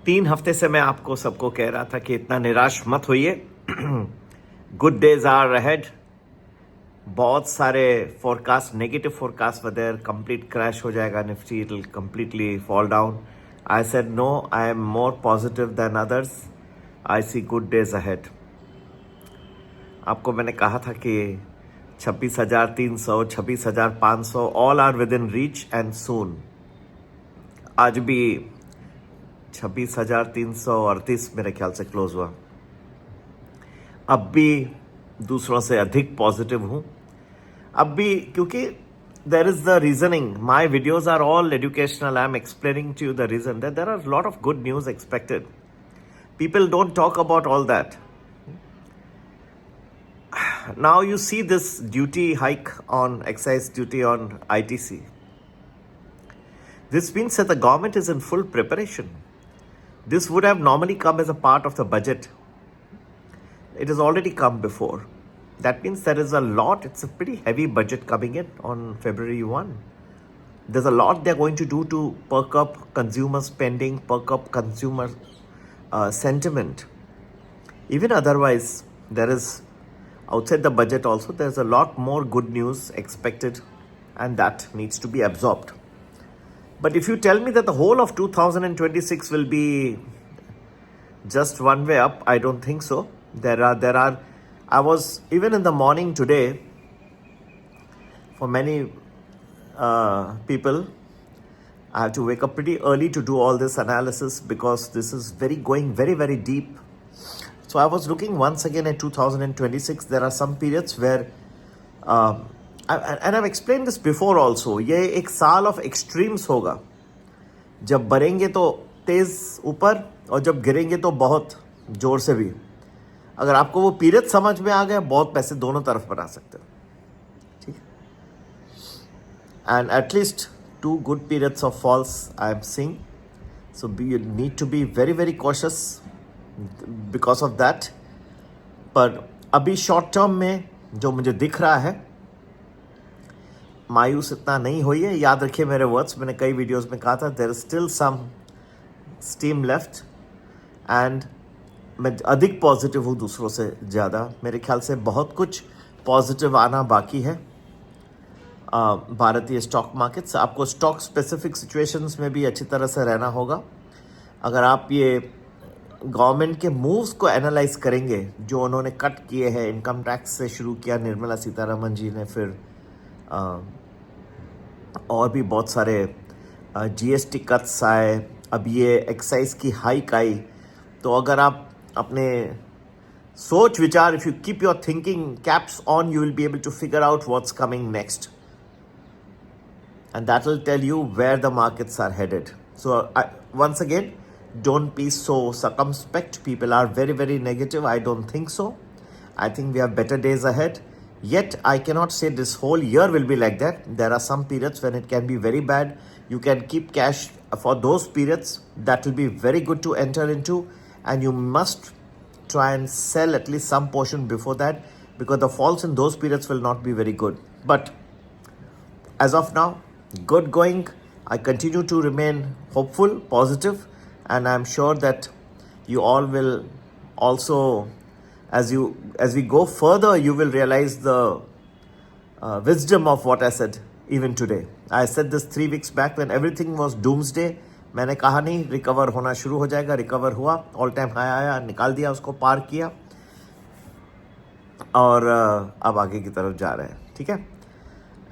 3 हफ्ते से मैं आपको सबको कह रहा था कि इतना निराश मत होइए। Good days are ahead. बहुत सारे forecast, negative forecast whether, complete crash हो जाएगा Nifty, it will completely fall down. I said no, I am more positive than others. I see good days ahead. आपको मैंने कहा था कि 26,300, 26,500 all are within reach and soon. आज भी 26,338 मेरे ख्याल से क्लोज हुआ। अब भी दूसरों से अधिक पॉजिटिव हूं। अब भी क्योंकि there is the reasoning, my videos are all educational. I am explaining to you the reason that there are lot of good news expected. People don't talk about all that. Now you see this duty hike on excise duty on ITC. This means that the government is in full preparation. This would have normally come as a part of the budget. It has already come before. That means there is a lot, it's a pretty heavy budget coming in on February 1. There's a lot they're going to do to perk up consumer spending, perk up consumer sentiment. Even otherwise, there is, outside the budget also, there's a lot more good news expected, and that needs to be absorbed. But if you tell me that the whole of 2026 will be just one way up, I don't think so. I was, even in the morning today, for many people, I have to wake up pretty early to do all this analysis because this is going very, very deep. So I was looking once again at 2026. There are some periods where, and I've explained this before also, ये एक साल of extremes होगा. जब बढ़ेंगे तो तेज ऊपर और जब गिरेंगे तो बहुत जोर से भी. अगर आपको वो पीरियड समझ में आ गया, बहुत पैसे दोनों तरफ बना सकते हो. ठीक है. And at least 2 good periods of falls I am seeing. So you need to be very, very cautious because of that. पर अभी शॉर्ट टर्म में जो मुझे दिख रहा है, मायूस इतना नहीं होइए. याद रखिए मेरे वर्ड्स, मैंने कई वीडियोस में कहा था, there is still some steam left. And मैं अधिक पॉजिटिव हूँ दूसरों से ज़्यादा. मेरे ख्याल से बहुत कुछ पॉजिटिव आना बाकी है भारतीय स्टॉक मार्केट्स. आपको स्टॉक स्पेसिफिक सिचुएशंस में भी अच्छी तरह से रहना होगा. अगर आप ये गवर्नमेंट के मूव्स को एनालाइज करेंगे, जो उन्होंने कट किए हैं, इनकम टैक्स से शुरू किया निर्मला सीतारमन जी ने, फिर और भी बहुत सारे जीएसटी कट्स आए, अब ये एक्साइज की हाइक आई. तो अगर आप अपने सोच विचार, if you keep your thinking caps on, you will be able to figure out what's coming next. And that will tell you where the markets are headed. So once again, don't be so circumspect. People are very, very negative. I don't think so. I think we have better days ahead. Yet I cannot say this whole year will be like that. There are some periods when it can be very bad. You can keep cash for those periods. That will be very good to enter into, and you must try and sell at least some portion before that, because the falls in those periods will not be very good. But as of now, good going. I continue to remain hopeful, positive, and I'm sure that you all will also, as we go further, you will realize the wisdom of what I said even today. I said this 3 weeks back when everything was doomsday. मैंने कहा नहीं recover होना शुरू हो जाएगा. Recover हुआ, all time high आया, निकाल दिया, उसको पार किया, और अब आगे की तरफ जा रहे हैं. ठीक है.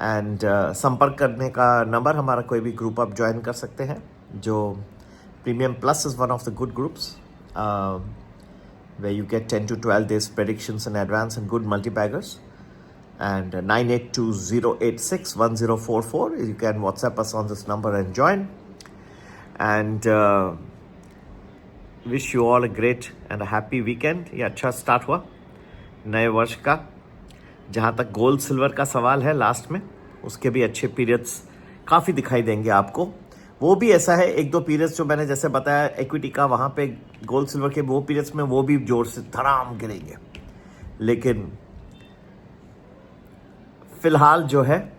एंड संपर्क करने का नंबर, हमारा कोई भी ग्रुप आप ज्वाइन कर सकते हैं. जो premium plus is one of the good groups way you get 10 to 12 days predictions in advance and good multi-baggers. And 9820861044, you can WhatsApp us on this number and join. And wish you all a great and a happy weekend. ये अच्छा start हुआ नए वर्ष का. जहाँ तक gold silver का सवाल है, लास्ट में उसके भी अच्छे पीरियड्स काफ़ी दिखाई देंगे आपको. वो भी ऐसा है, 1-2 पीरियड्स जो मैंने जैसे बताया इक्विटी का, वहाँ पे गोल्ड सिल्वर के वो पीरियड्स में वो भी जोर से धड़ाम गिरेंगे. लेकिन फिलहाल जो है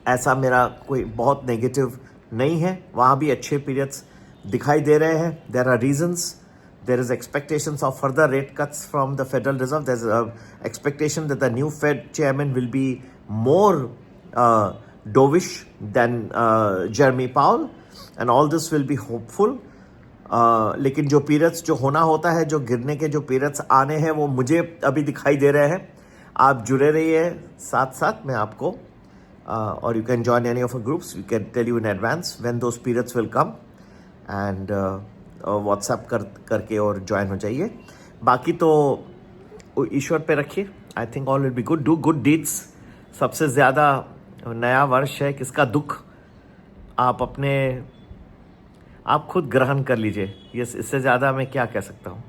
ऐसा मेरा कोई बहुत नेगेटिव नहीं है. वहाँ भी अच्छे पीरियड्स दिखाई दे रहे हैं. There are reasons. There is expectations of further rate cuts from the Federal Reserve. There's an expectation that the new Fed chairman will be more dovish than Jeremy Powell, and all this will be hopeful. लेकिन जो periods जो होना होता है, जो गिरने के जो पीरियड्स आने हैं, वो मुझे अभी दिखाई दे रहे हैं. आप जुड़े रहिए साथ साथ में आपको, और you can join any of a groups. We can tell you in advance when those periods will come, and WhatsApp करके और ज्वाइन हो जाइए. बाकी तो ईश्वर पे रखिए. I think all will be good. Do good deeds. सबसे ज़्यादा नया वर्ष है, किसका दुख आप खुद ग्रहण कर लीजिए. यस, इससे ज़्यादा मैं क्या कह सकता हूँ.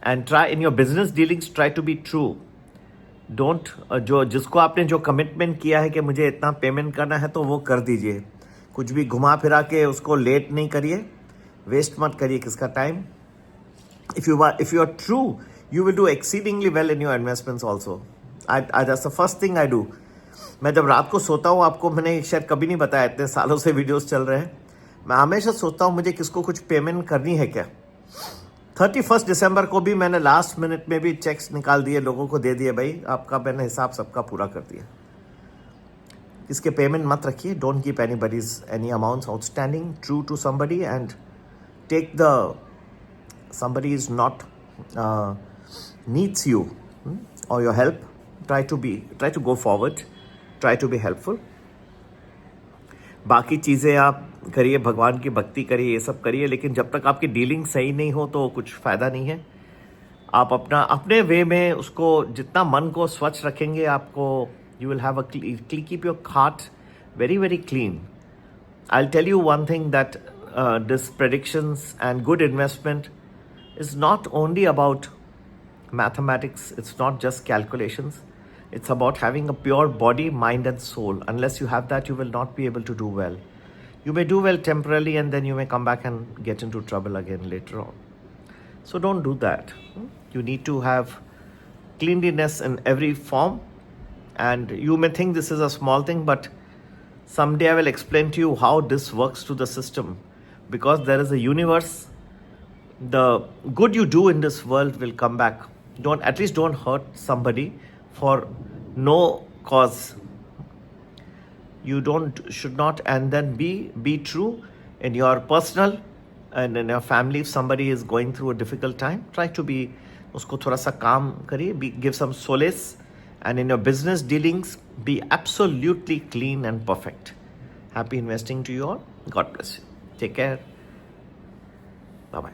And try in your business dealings, try to be true. Don't जिसको आपने जो कमिटमेंट किया है कि मुझे इतना पेमेंट करना है, तो वो कर दीजिए. कुछ भी घुमा फिरा के उसको लेट नहीं करिए. वेस्ट मत करिए किसका time. If you are true, you will do exceedingly well in your investments also. That's the first thing I do. मैं जब रात को सोता हूँ, आपको मैंने शायद कभी नहीं बताया, इतने सालों से वीडियोस चल रहे हैं, मैं हमेशा सोचता हूँ मुझे किसको कुछ पेमेंट करनी है क्या. 31 दिसंबर को भी मैंने लास्ट मिनट में भी चेक्स निकाल दिए, लोगों को दे दिए. भाई आपका मैंने हिसाब सबका पूरा कर दिया. इसके पेमेंट मत रखिए. Don't keep anybody's any amounts outstanding. True to somebody and take somebody is not needs you or your help. Try to go forward. Try to be helpful. बाकी चीज़ें आप करिए, भगवान की भक्ति करिए, ये सब करिए, लेकिन जब तक आपकी डीलिंग सही नहीं हो तो कुछ फ़ायदा नहीं है. आप अपने वे में उसको जितना मन को स्वच्छ रखेंगे, आपको you will have keep your heart very very clean. I'll tell you one thing, that this predictions and good investment is not only about mathematics. It's not just calculations. It's about having a pure body, mind and soul. Unless you have that, you will not be able to do well. You may do well temporarily, and then you may come back and get into trouble again later on. So don't do that. You need to have cleanliness in every form. And you may think this is a small thing, but someday I will explain to you how this works to the system. Because there is a universe, the good you do in this world will come back. At least don't hurt somebody for no cause. You should not. And then be true in your personal and in your family. If somebody is going through a difficult time, try to be, usko thoda sa calm kariye, give some solace. And in your business dealings, be absolutely clean and perfect. Happy investing to you all. God bless you. Take care. Bye-bye.